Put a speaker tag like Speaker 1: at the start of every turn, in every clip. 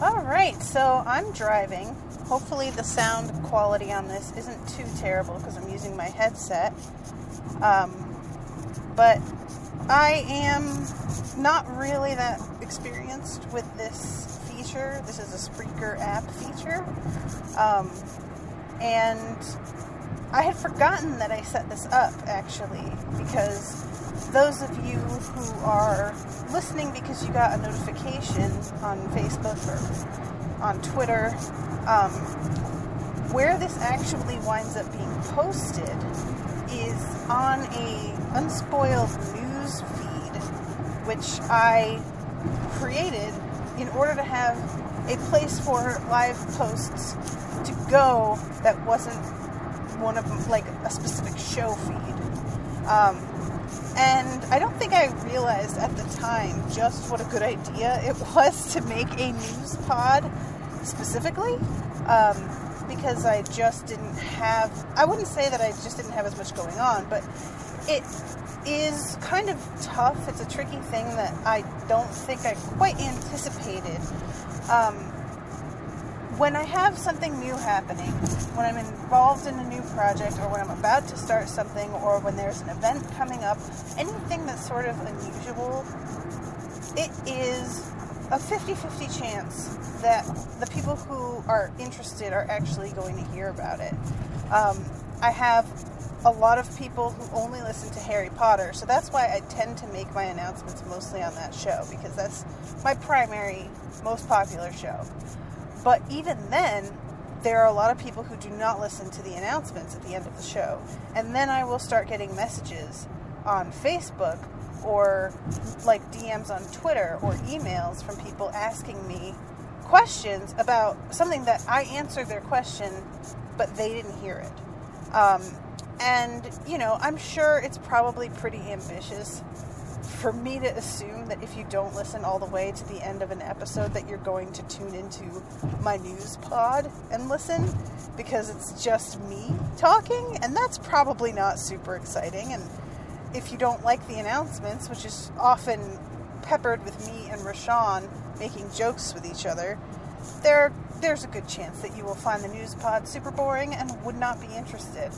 Speaker 1: Alright, so I'm driving. Hopefully the sound quality on this isn't too terrible because I'm using my headset. But I am not really that experienced with this feature. This is a Spreaker app feature. And I had forgotten that I set this up, actually, because those of you who are listening because you got a notification on Facebook or on Twitter, where this actually winds up being posted is on a unspoiled news feed, which I created in order to have a place for live posts to go that wasn't one of them, like a specific show feed. And I don't think I realized at the time just what a good idea it was to make a news pod specifically, because I just didn't have, I wouldn't say that I just didn't have as much going on, but it is kind of tough. It's a tricky thing that I don't think I quite anticipated. When I have something new happening, when I'm involved in a new project, or when I'm about to start something, or when there's an event coming up, anything that's sort of unusual, it is a 50-50 chance that the people who are interested are actually going to hear about it. I have a lot of people who only listen to Harry Potter, so that's why I tend to make my announcements mostly on that show, because that's my primary, most popular show. But even then, there are a lot of people who do not listen to the announcements at the end of the show. And then I will start getting messages on Facebook or like DMs on Twitter or emails from people asking me questions about something that I answered their question, but they didn't hear it. And, you know, I'm sure it's probably pretty ambitious for me to assume that if you don't listen all the way to the end of an episode that you're going to tune into my news pod and listen, because it's just me talking, and that's probably not super exciting. And if you don't like the announcements, which is often peppered with me and Rashawn making jokes with each other, there's a good chance that you will find the news pod super boring and would not be interested.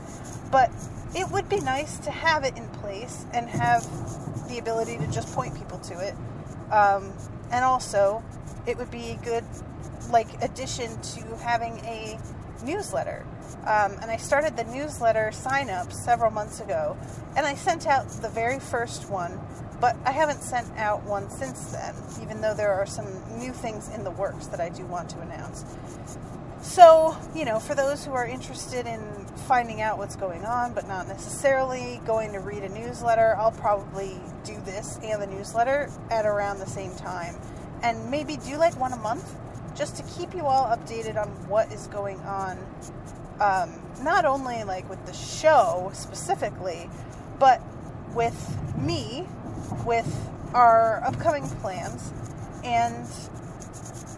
Speaker 1: But it would be nice to have it in place and have the ability to just point people to it. And also, it would be a good, addition to having a newsletter. And I started the newsletter sign-up several months ago, and I sent out the very first one, but I haven't sent out one since then, even though there are some new things in the works that I do want to announce. So, you know, for those who are interested in finding out what's going on, but not necessarily going to read a newsletter, I'll probably do this and the newsletter at around the same time. And maybe do one a month, just to keep you all updated on what is going on. Not only with the show specifically, but with me, with our upcoming plans, and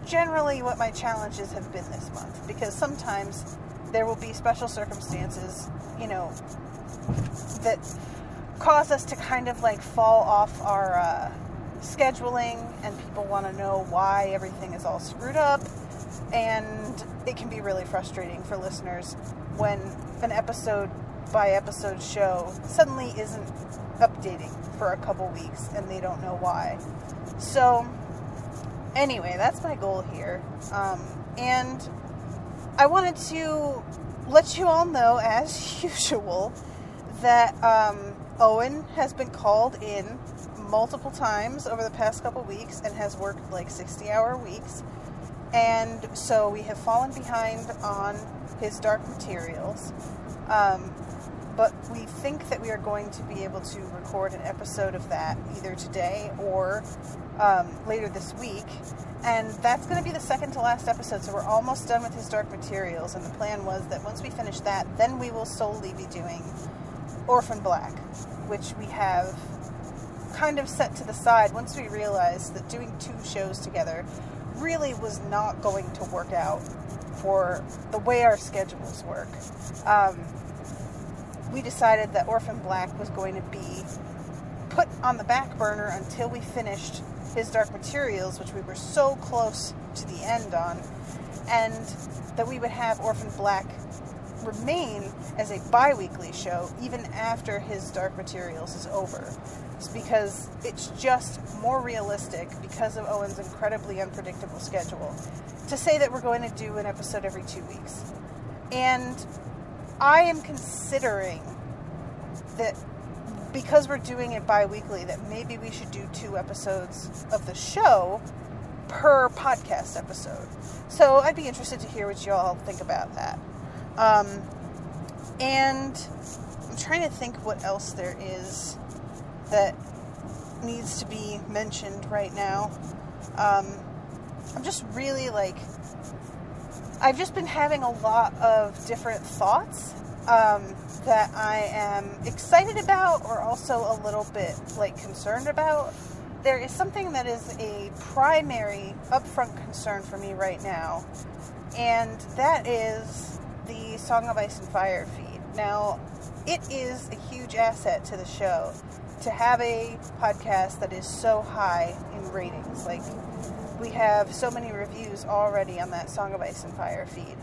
Speaker 1: generally what my challenges have been this month, because sometimes there will be special circumstances, you know, that cause us to kind of fall off our scheduling, and people want to know why everything is all screwed up, and it can be really frustrating for listeners when an episode by episode show suddenly isn't updating for a couple weeks and they don't know why. So anyway, that's my goal here. And I wanted to let you all know, as usual, that Owen has been called in multiple times over the past couple weeks and has worked 60-hour weeks. And so we have fallen behind on his Dark Materials. But we think that we are going to be able to record an episode of that either today or later this week. And that's going to be the second to last episode, so we're almost done with his Dark Materials. And the plan was that once we finish that, then we will solely be doing Orphan Black, which we have kind of set to the side once we realized that doing two shows together really was not going to work out for the way our schedules work. We decided that Orphan Black was going to be put on the back burner until we finished his Dark Materials, which we were so close to the end on, and that we would have Orphan Black remain as a bi-weekly show even after his Dark Materials is over. It's because it's just more realistic, because of Owen's incredibly unpredictable schedule, to say that we're going to do an episode every 2 weeks. And I am considering that because we're doing it bi-weekly, that maybe we should do 2 episodes of the show per podcast episode. So I'd be interested to hear what y'all think about that. And I'm trying to think what else there is that needs to be mentioned right now. I'm just really I've just been having a lot of different thoughts that I am excited about, or also a little bit concerned about. There is something that is a primary upfront concern for me right now, and that is the Song of Ice and Fire feed. Now, it is a huge asset to the show to have a podcast that is so high in ratings. We have so many reviews already on that Song of Ice and Fire feed.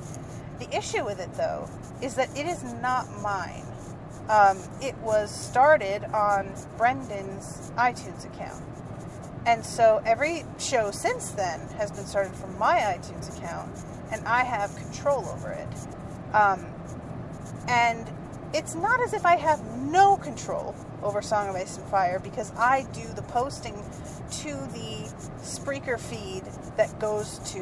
Speaker 1: The issue with it, though, is that it is not mine. It was started on Brendan's iTunes account. And so every show since then has been started from my iTunes account, and I have control over it. And it's not as if I have no control over Song of Ice and Fire, because I do the posting to the Spreaker feed that goes to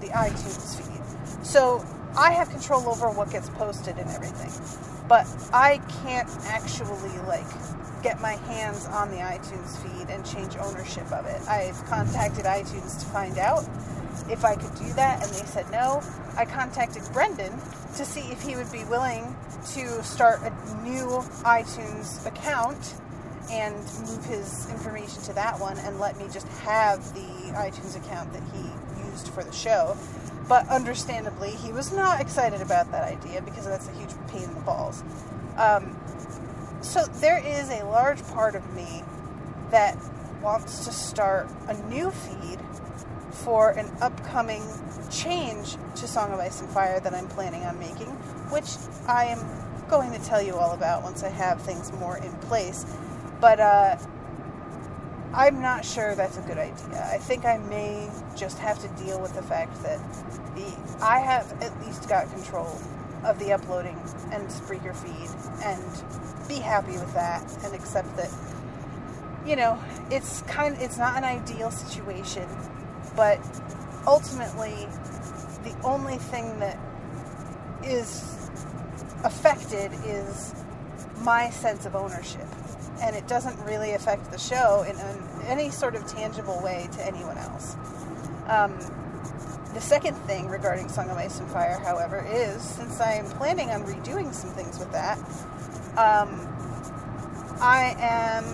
Speaker 1: the iTunes feed. So I have control over what gets posted and everything. But I can't actually, get my hands on the iTunes feed and change ownership of it. I've contacted iTunes to find out if I could do that, and they said no. I contacted Brendan to see if he would be willing to start a new iTunes account and move his information to that one and let me just have the iTunes account that he used for the show. But understandably, he was not excited about that idea, because that's a huge pain in the balls. So there is a large part of me that wants to start a new feed for an upcoming change to Song of Ice and Fire that I'm planning on making, which I am going to tell you all about once I have things more in place. But I'm not sure that's a good idea. I think I may just have to deal with the fact that I have at least got control of the uploading and Spreaker feed, and be happy with that and accept that, it's not an ideal situation, but ultimately the only thing that is affected is my sense of ownership, and it doesn't really affect the show in any sort of tangible way to anyone else. The second thing regarding Song of Ice and Fire, however, is, since I am planning on redoing some things with that, I am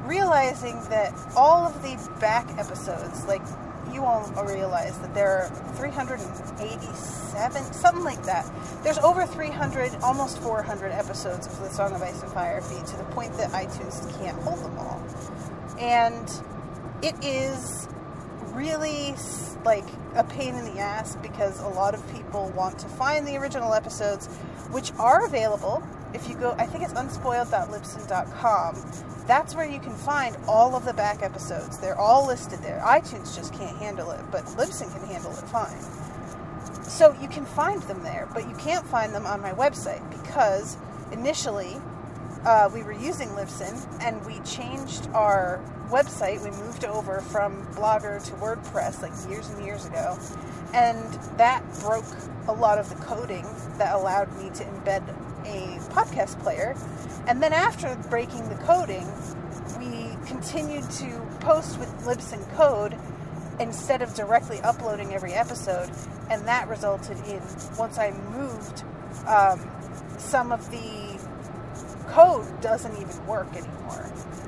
Speaker 1: realizing that all of the back episodes, you all realize that there are 387, something like that. There's over 300, almost 400 episodes of the Song of Ice and Fire feed, to the point that iTunes can't hold them all. And it is really a pain in the ass, because a lot of people want to find the original episodes, which are available. If you go, I think it's unspoiled.libsyn.com. That's where you can find all of the back episodes. They're all listed there. iTunes just can't handle it, but Libsyn can handle it fine. So you can find them there, but you can't find them on my website, because initially we were using Libsyn, and we changed our website. We moved over from Blogger to WordPress years and years ago, and that broke a lot of the coding that allowed me to embed a podcast player. And then after breaking the coding, we continued to post with Libsyn code instead of directly uploading every episode, and that resulted in, once I moved, some of the code doesn't even work anymore.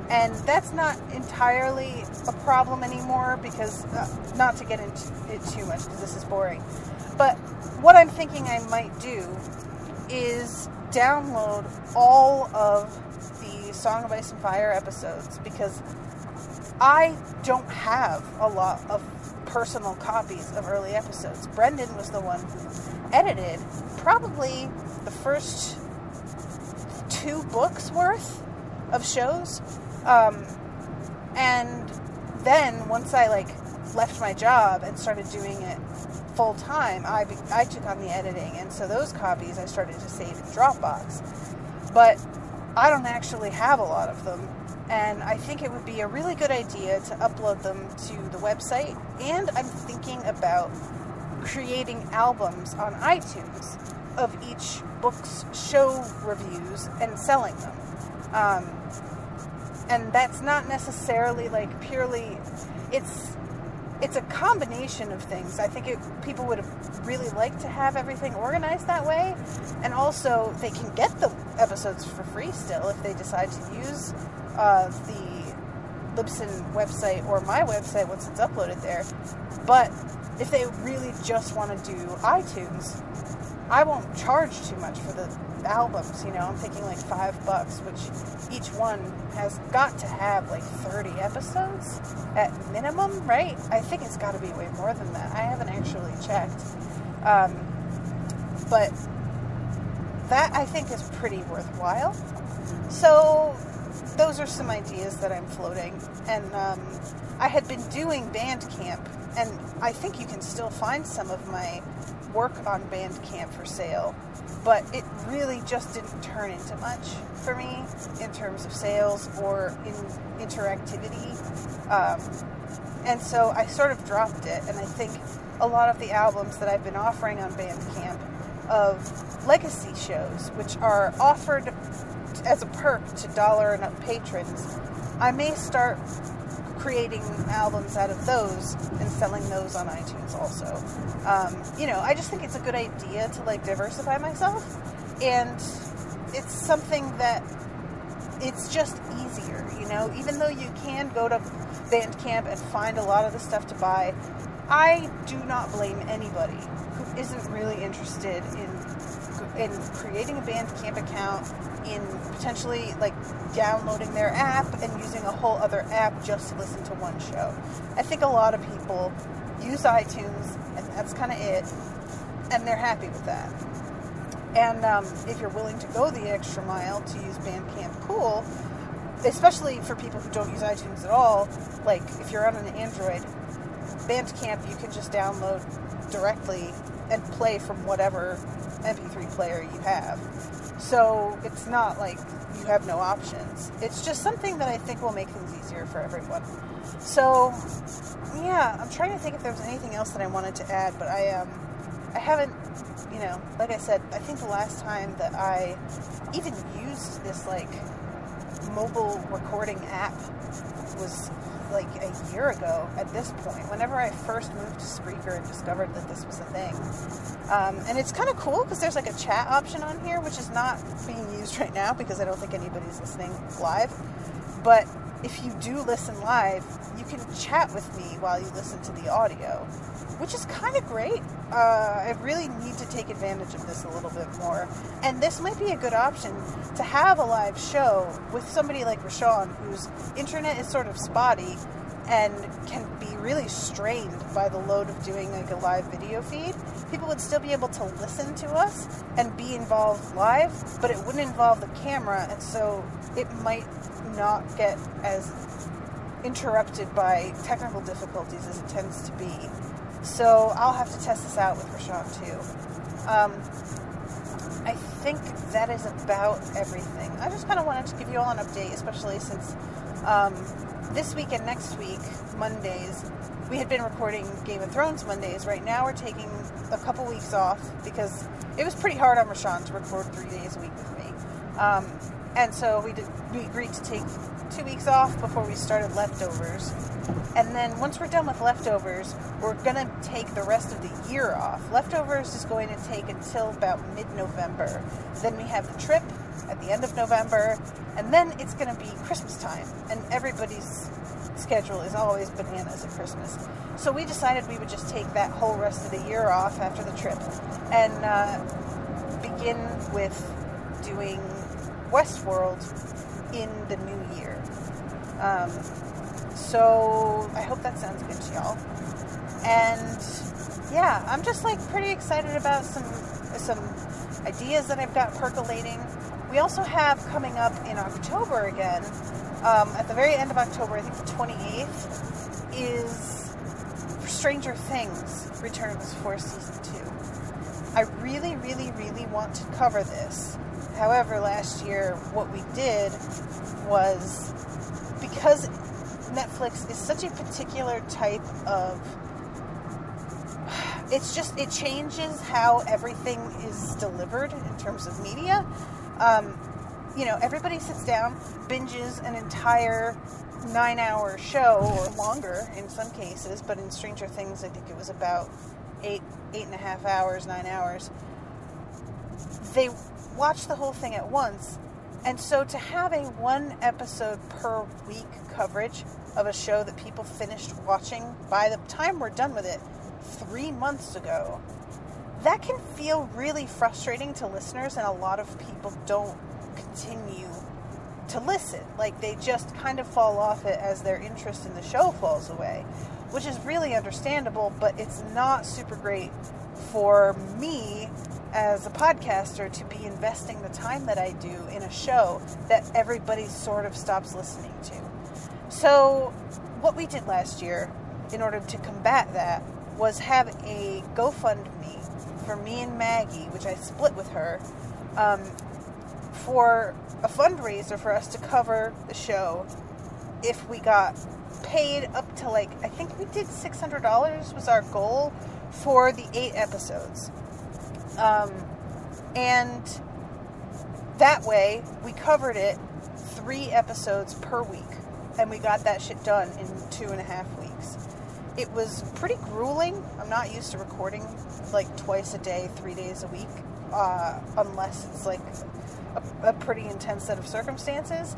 Speaker 1: And that's not entirely a problem anymore, because, not to get into it too much, because this is boring, but what I'm thinking I might do is download all of the Song of Ice and Fire episodes, because I don't have a lot of personal copies of early episodes. Brendan was the one who edited probably the first 2 books worth of shows. And then once I left my job and started doing it full time, I took on the editing, and so those copies I started to save in Dropbox. But I don't actually have a lot of them, and I think it would be a really good idea to upload them to the website, and I'm thinking about creating albums on iTunes of each book's show reviews and selling them. And that's not necessarily purely, it's a combination of things. I think people would really like to have everything organized that way, and also they can get the episodes for free still if they decide to use the Libsyn website or my website once it's uploaded there. But if they really just want to do iTunes, I won't charge too much for the albums. I'm thinking $5, which each one has got to have 30 episodes at minimum, right? I think it's got to be way more than that. I haven't actually checked. But that I think is pretty worthwhile. So those are some ideas that I'm floating. And I had been doing Bandcamp, and I think you can still find some of my work on Bandcamp for sale, but it really just didn't turn into much for me in terms of sales or in interactivity. And so I sort of dropped it, and I think a lot of the albums that I've been offering on Bandcamp of legacy shows, which are offered as a perk to $1 and up patrons, I may start creating albums out of those and selling those on iTunes also. I just think it's a good idea to diversify myself, and it's something that it's just easier, even though you can go to Bandcamp and find a lot of the stuff to buy. I do not blame anybody who isn't really interested in creating a Bandcamp account, in potentially downloading their app and using a whole other app just to listen to one show. I think a lot of people use iTunes, and that's kind of it, and they're happy with that. And if you're willing to go the extra mile to use Bandcamp, cool. Especially for people who don't use iTunes at all. If you're on an Android, Bandcamp you can just download directly and play from whatever MP3 player you have. So it's not you have no options. It's just something that I think will make things easier for everyone. So yeah, I'm trying to think if there was anything else that I wanted to add, but I haven't, like I said, I think the last time that I even used this mobile recording app was a year ago at this point, whenever I first moved to Spreaker and discovered that this was a thing. And it's kind of cool because there's a chat option on here, which is not being used right now because I don't think anybody's listening live. But if you do listen live, you can chat with me while you listen to the audio, which is kind of great. I really need to take advantage of this a little bit more. And this might be a good option to have a live show with somebody like Rashawn, whose internet is sort of spotty and can be really strained by the load of doing a live video feed. People would still be able to listen to us and be involved live, but it wouldn't involve the camera, and so it might not get as interrupted by technical difficulties as it tends to be. So I'll have to test this out with Rashawn too. I think that is about everything. I just kind of wanted to give you all an update, especially since this week and next week, Mondays, we had been recording Game of Thrones Mondays. Right now we're taking a couple weeks off because it was pretty hard on Rashawn to record 3 days a week with me. And so we agreed to take 2 weeks off before we started Leftovers. And then once we're done with Leftovers, we're going to take the rest of the year off. Leftovers is going to take until about mid-November. Then we have the trip at the end of November, and then it's going to be Christmas time. And everybody's schedule is always bananas at Christmas. So we decided we would just take that whole rest of the year off after the trip and begin with doing Westworld in the new year. So I hope that sounds good to y'all. And yeah, I'm just like pretty excited about some ideas that I've got percolating. We also have coming up in October again, at the very end of October, I think the 28th, is Stranger Things returns for season 2. I really, really, really want to cover this. However, last year, what we did was, because Netflix is such a particular type of, it changes how everything is delivered in terms of media. Everybody sits down, binges an entire 9-hour show, or longer in some cases, but in Stranger Things, I think it was about 8.5 hours, 9 hours. They watch the whole thing at once, and so to have a 1 episode per week coverage of a show that people finished watching by the time we're done with it 3 months ago, that can feel really frustrating to listeners, and a lot of people don't continue to listen. Like, they just kind of fall off it as their interest in the show falls away, which is really understandable, but it's not super great for me as a podcaster to be investing the time that I do in a show that everybody sort of stops listening to. So what we did last year in order to combat that was have a GoFundMe for me and Maggie, which I split with her, for a fundraiser for us to cover the show if we got paid up to, like, I think we did $600 was our goal for the 8 episodes. And that way we covered it 3 episodes per week, and we got that shit done in 2.5 weeks. It was pretty grueling. I'm not used to recording like twice a day, 3 days a week, unless it's like a pretty intense set of circumstances.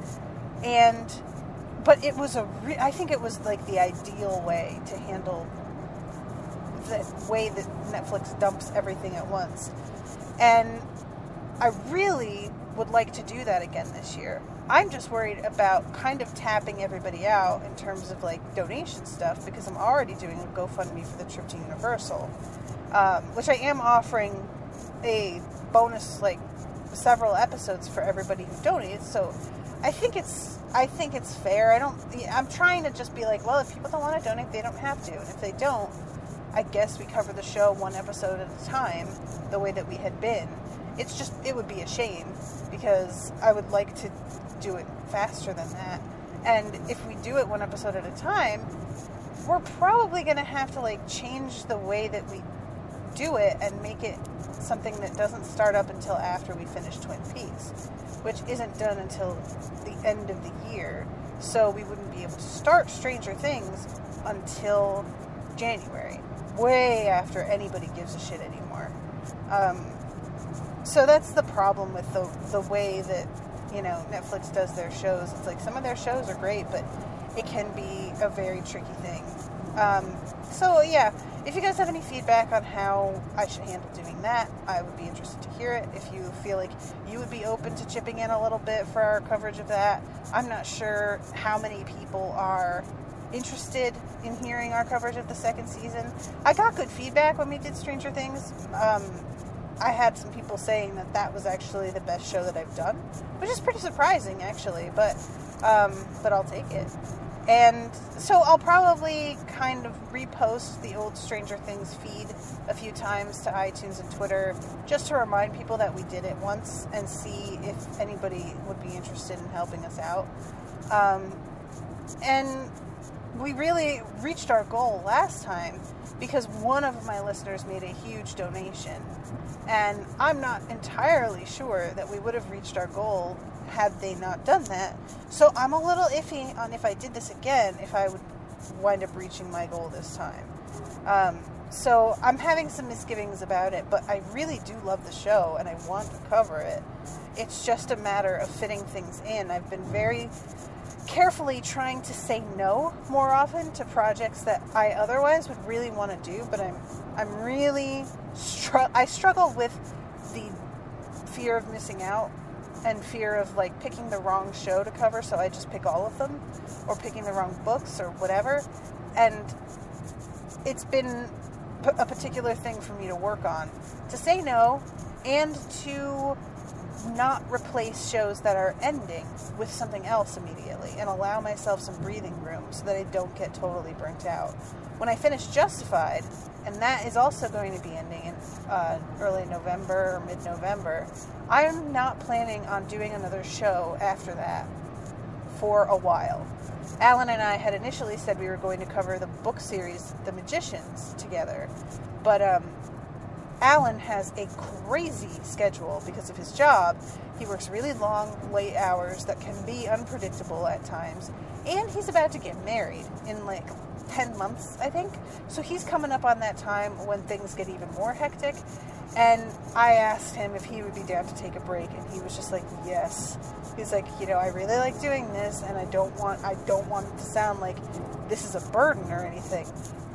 Speaker 1: But it was I think it was like the ideal way to handle the way that Netflix dumps everything at once. And I really would like to do that again this year. I'm just worried about kind of tapping everybody out in terms of like donation stuff, because I'm already doing a GoFundMe for the trip to Universal, which I am offering a bonus, like several episodes for everybody who donates. So I think it's fair. I'm trying to just be like, well, if people don't want to donate, they don't have to. And if they don't, I guess we cover the show 1 episode at a time, the way that we had been. It would be a shame, because I would like to do it faster than that. And if we do it 1 episode at a time, we're probably going to have to like change the way that we do it and make it something that doesn't start up until after we finish Twin Peaks, which isn't done until the end of the year. So we wouldn't be able to start Stranger Things until January, way after anybody gives a shit anymore. So that's the problem with the way that, Netflix does their shows. It's like some of their shows are great, but it can be a very tricky thing. So yeah, if you guys have any feedback on how I should handle doing that, I would be interested to hear it. If you feel like you would be open to chipping in a little bit for our coverage of that. I'm not sure how many people are interested in hearing our coverage of the 2nd season. I got good feedback when we did Stranger Things. I had some people saying that was actually the best show that I've done, which is pretty surprising, actually, but I'll take it. And so I'll probably kind of repost the old Stranger Things feed a few times to iTunes and Twitter, just to remind people that we did it once and see if anybody would be interested in helping us out. And we really reached our goal last time because one of my listeners made a huge donation. And I'm not entirely sure that we would have reached our goal had they not done that. So I'm a little iffy on if I did this again, if I would wind up reaching my goal this time. So I'm having some misgivings about it, but I really do love the show and I want to cover it. It's just a matter of fitting things in. I've been very carefully trying to say no more often to projects that I otherwise would really want to do, but I'm really I struggle with the fear of missing out and fear of like picking the wrong show to cover, so I just pick all of them, or picking the wrong books or whatever. And it's been a particular thing for me to work on, to say no and to not replace shows that are ending with something else immediately, and allow myself some breathing room so that I don't get totally burnt out. When I finish Justified, and that is also going to be ending in early November or mid-November, I'm not planning on doing another show after that for a while. Alan and I had initially said we were going to cover the book series The Magicians together, but Alan has a crazy schedule because of his job. He works really long, late hours that can be unpredictable at times, and he's about to get married in like 10 months, I think. So he's coming up on that time when things get even more hectic, and I asked him if he would be down to take a break, and he was just like, yes. He's like, I really like doing this, and I don't want it to sound like this is a burden or anything,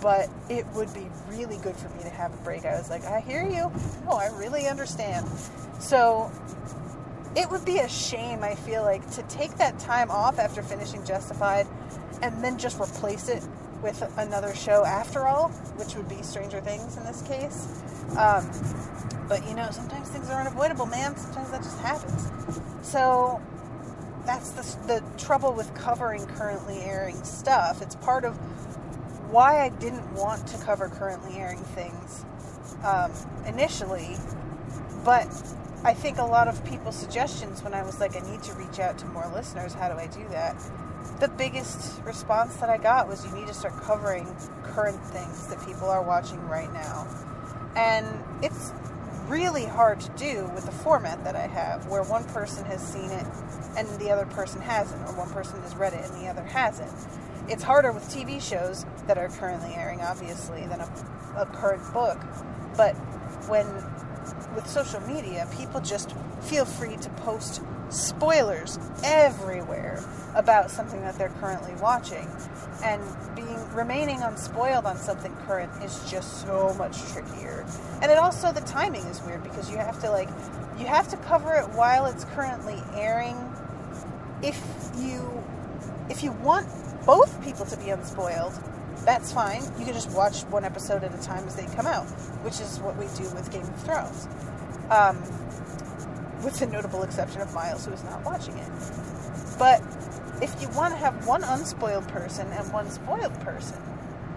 Speaker 1: but it would be really good for me to have a break. I was like, I hear you. No, I really understand. So it would be a shame, I feel like, to take that time off after finishing Justified and then just replace it with another show after all, which would be Stranger Things in this case. But sometimes things are unavoidable, man. Sometimes that just happens. So that's the trouble with covering currently airing stuff. It's part of why I didn't want to cover currently airing things initially, but I think a lot of people's suggestions when I was like, I need to reach out to more listeners, how do I do that? The biggest response that I got was, you need to start covering current things that people are watching right now. And it's really hard to do with the format that I have, where one person has seen it and the other person hasn't, or one person has read it and the other hasn't. It's harder with TV shows that are currently airing, obviously, than a current book. But with social media, people just feel free to post spoilers everywhere about something that they're currently watching. And remaining unspoiled on something current is just so much trickier. And the timing is weird, because you have to cover it while it's currently airing. If you want both people to be unspoiled, that's fine. You can just watch one episode at a time as they come out, which is what we do with Game of Thrones. With the notable exception of Miles, who is not watching it. But if you want to have one unspoiled person and one spoiled person,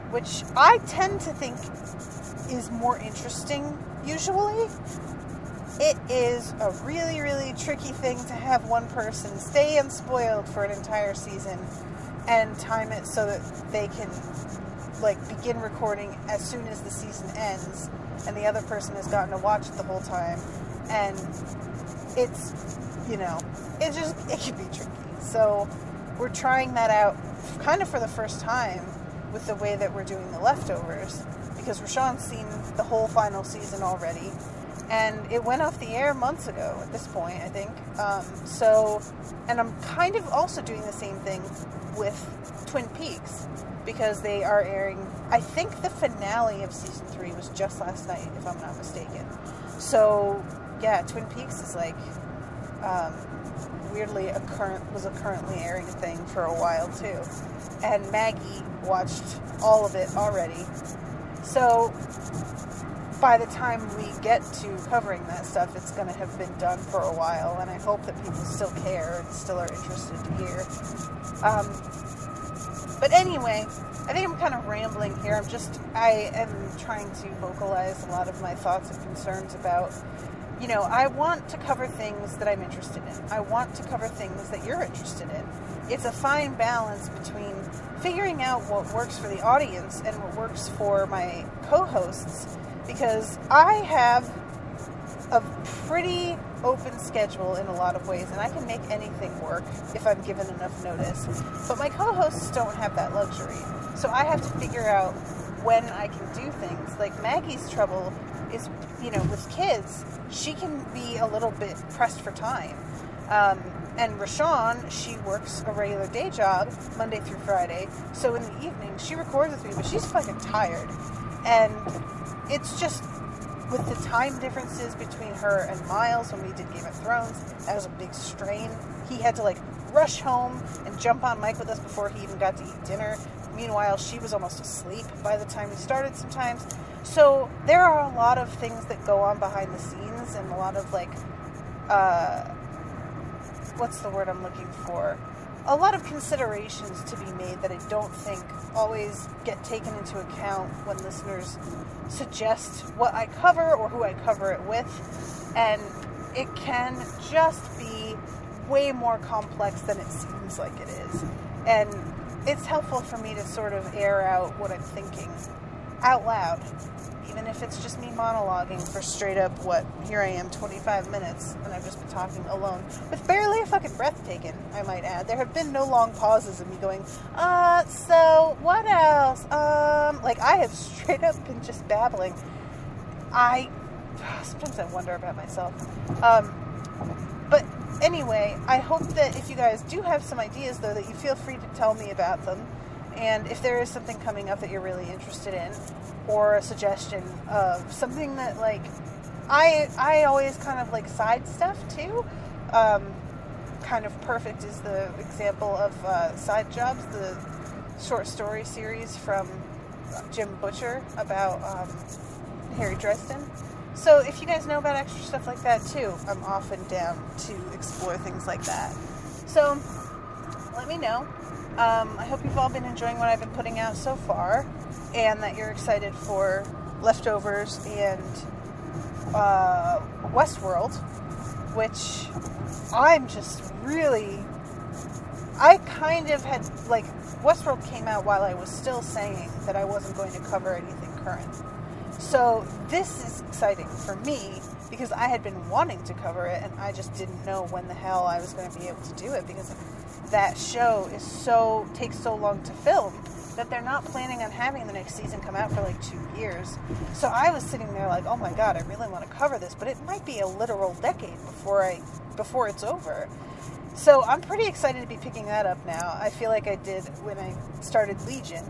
Speaker 1: which I tend to think is more interesting usually, it is a really, really tricky thing to have one person stay unspoiled for an entire season and time it so that they can begin recording as soon as the season ends, and the other person has gotten to watch it the whole time. And it's, it can be tricky. So we're trying that out kind of for the first time with the way that we're doing The Leftovers, because Rashawn's seen the whole final season already, and it went off the air months ago at this point, I think. And I'm kind of also doing the same thing with Twin Peaks, because they are airing, I think the finale of season 3 was just last night, if I'm not mistaken. So yeah, Twin Peaks is weirdly was a currently airing thing for a while too. And Maggie watched all of it already. So by the time we get to covering that stuff, it's going to have been done for a while, and I hope that people still care and still are interested to hear. But anyway, I think I'm kind of rambling here. I am trying to vocalize a lot of my thoughts and concerns about, I want to cover things that I'm interested in. I want to cover things that you're interested in. It's a fine balance between figuring out what works for the audience and what works for my co-hosts, because I have a pretty open schedule in a lot of ways, and I can make anything work if I'm given enough notice. But my co-hosts don't have that luxury, so I have to figure out when I can do things. Like Maggie's trouble is, with kids, she can be a little bit pressed for time. And Rashawn, she works a regular day job, Monday through Friday, so in the evening, she records with me, but she's fucking tired. And it's just, with the time differences between her and Miles when we did Game of Thrones, that was a big strain. He had to rush home and jump on mic with us before he even got to eat dinner. Meanwhile, she was almost asleep by the time we started sometimes. So there are a lot of things that go on behind the scenes, and a lot of, like, what's the word I'm looking for? A lot of considerations to be made that I don't think always get taken into account when listeners suggest what I cover or who I cover it with. And it can just be way more complex than it seems like it is. And it's helpful for me to sort of air out what I'm thinking out loud, even if it's just me monologuing for straight up, here I am, 25 minutes, and I've just been talking alone, with barely a fucking breath taken, I might add. There have been no long pauses of me going, so, what else? Like, I have straight up been just babbling. Sometimes I wonder about myself. But anyway, I hope that if you guys do have some ideas, though, that you feel free to tell me about them. And if there is something coming up that you're really interested in, or a suggestion of something that, like, I always kind of like side stuff too. Kind of Perfect is the example of Side Jobs, the short story series from Jim Butcher about Harry Dresden. So if you guys know about extra stuff like that too, I'm often down to explore things like that. So let me know. I hope you've all been enjoying what I've been putting out so far, and that you're excited for Leftovers and Westworld, which I'm just really... I kind of had, like, Westworld came out while I was still saying that I wasn't going to cover anything current. So this is exciting for me, because I had been wanting to cover it, and I just didn't know when the hell I was going to be able to do it, because that show takes so long to film that they're not planning on having the next season come out for like 2 years. So I was sitting there like, oh my god, I really want to cover this, but it might be a literal decade before it's over. So I'm pretty excited to be picking that up now. I feel like I did when I started Legion.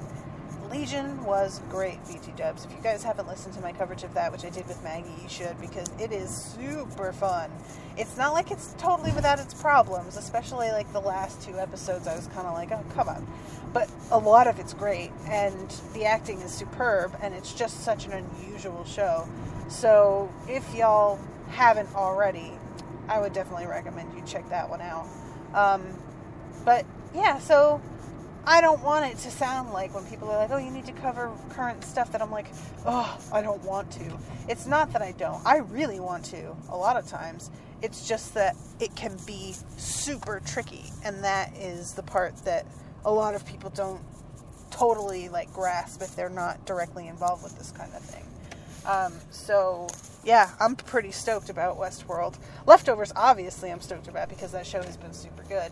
Speaker 1: Legion was great, BT Dubs. If you guys haven't listened to my coverage of that, which I did with Maggie, you should, because it is super fun. It's not like it's totally without its problems, especially like the last 2 episodes. I was kind of like, oh, come on. But a lot of it's great, and the acting is superb, and it's just such an unusual show. So if y'all haven't already, I would definitely recommend you check that one out. But yeah, so I don't want it to sound like when people are like, oh, you need to cover current stuff, that I'm like, oh, I don't want to. It's not that I don't. I really want to, a lot of times. It's just that it can be super tricky, and that is the part that a lot of people don't totally, like, grasp if they're not directly involved with this kind of thing. So, yeah, I'm pretty stoked about Westworld. Leftovers, obviously, I'm stoked about, because that show has been super good.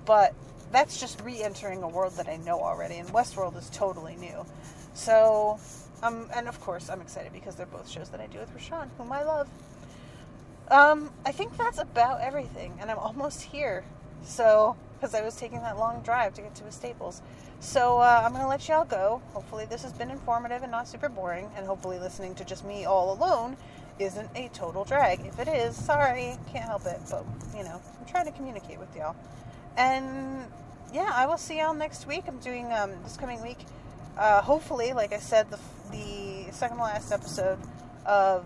Speaker 1: But that's just re-entering a world that I know already, and Westworld is totally new. So, and of course, I'm excited because they're both shows that I do with Rashawn, whom I love. I think that's about everything, and I'm almost here. So, because I was taking that long drive to get to a Staples. So, I'm going to let y'all go. Hopefully this has been informative and not super boring, and hopefully listening to just me all alone isn't a total drag. If it is, sorry, can't help it, but, you know, I'm trying to communicate with y'all. And yeah, I will see y'all next week. I'm doing this coming week, hopefully, like I said, the second to last episode of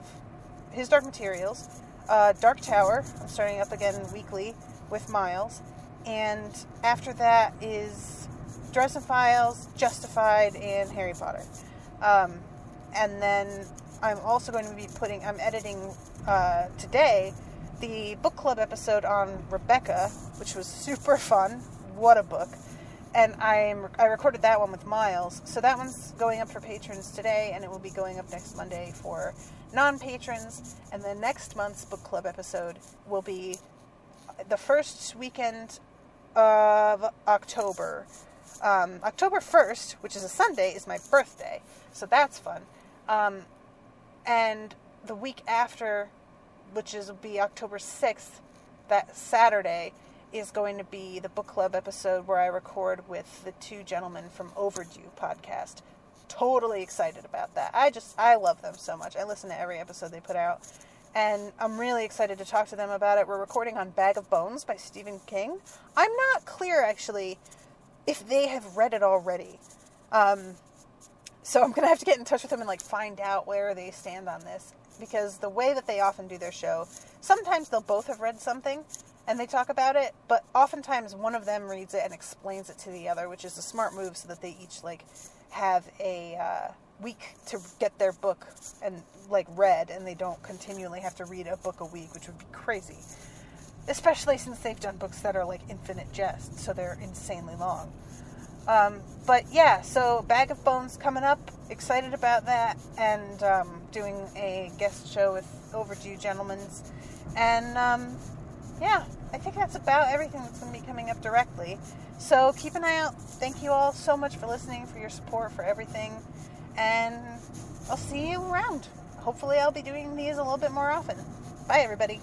Speaker 1: His Dark Materials, Dark Tower. I'm starting up again weekly with Miles, and after that is Dresden Files, Justified, and Harry Potter. And then I'm also going to be I'm editing today the book club episode on Rebecca, which was super fun. What a book. And I recorded that one with Miles. So that one's going up for patrons today, and it will be going up next Monday for non-patrons. And then next month's book club episode will be the first weekend of October. October 1st, which is a Sunday, is my birthday. So that's fun. And the week after, which will be October 6th, that Saturday, is going to be the book club episode where I record with the 2 gentlemen from Overdue podcast. Totally excited about that. I love them so much. I listen to every episode they put out, and I'm really excited to talk to them about it. We're recording on Bag of Bones by Stephen King. I'm not clear, actually, if they have read it already. So I'm going to have to get in touch with them and like find out where they stand on this, because the way that they often do their show, sometimes they'll both have read something and they talk about it, but oftentimes one of them reads it and explains it to the other, which is a smart move so that they each like have a week to get their book and like read, and they don't continually have to read a book a week, which would be crazy, especially since they've done books that are like infinite jest, so they're insanely long. But yeah, so Bag of Bones coming up, excited about that, and doing a guest show with Overdue Gentlemen's, and yeah, I think that's about everything that's going to be coming up directly. So keep an eye out. Thank you all so much for listening, for your support, for everything, and I'll see you around. Hopefully I'll be doing these a little bit more often. Bye, everybody.